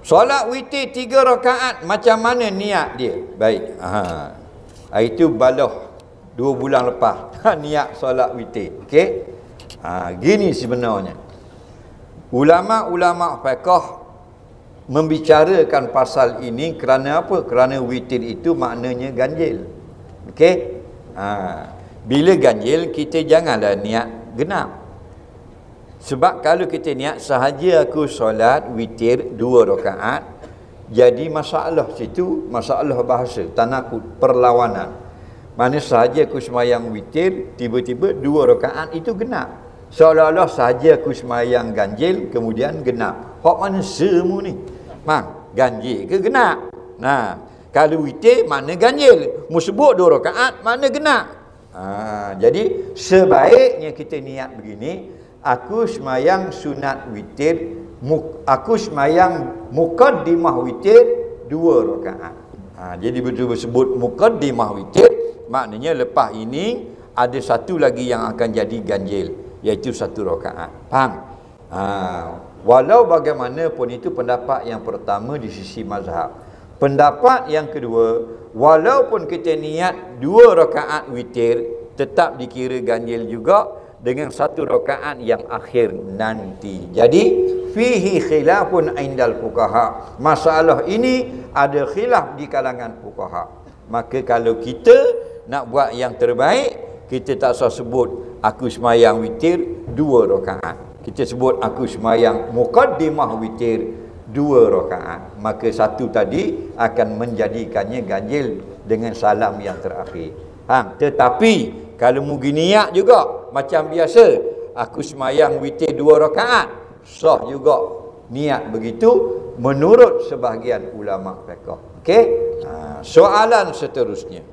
Solat witir 3 rakaat macam mana niat dia? Baik. Hari tu baloh 2 bulan lepas niat solat witir. Okey. Gini sebenarnya. Ulama-ulama fiqh membicarakan pasal ini kerana apa? Kerana witir itu maknanya ganjil. Okey. Bila ganjil kita janganlah niat genap. Sebab kalau kita niat sahaja aku solat witir 2 rakaat, jadi masalah situ, masalah bahasa, tanakut, perlawanan. Mana sahaja aku sembahyang witir, tiba-tiba 2 rakaat itu genap. Seolah-olah sahaja aku sembahyang ganjil, kemudian genap. Hak mana semua ni? Ganjil ke genap? Nah, kalau witir mana ganjil? Mu sebut 2 rakaat, mana genap? Jadi sebaiknya kita niat begini, aku sembahyang sunat witir, aku sembahyang muqaddimah witir 2 rakaat. Jadi betul sebut muqaddimah witir, maknanya lepas ini ada satu lagi yang akan jadi ganjil, iaitu 1 rakaat. Faham? Walau bagaimanapun itu pendapat yang pertama di sisi mazhab. Pendapat yang kedua, walaupun kita niat 2 rakaat witir, tetap dikira ganjil juga dengan 1 rakaat yang akhir nanti. Jadi fihi khilafun indal fuqaha. Masalah ini ada khilaf di kalangan fuqaha. Maka kalau kita nak buat yang terbaik, kita tak usah sebut aku sembahyang witir 2 rakaat. Kita sebut aku sembahyang muqaddimah witir 2 rakaat. Maka satu tadi akan menjadikannya ganjil dengan salam yang terakhir. Tetapi kalau mugi niat juga macam biasa, aku sembahyang witir 2 rakaat, sah juga niat begitu menurut sebahagian ulama fiqh. Okey? Soalan seterusnya.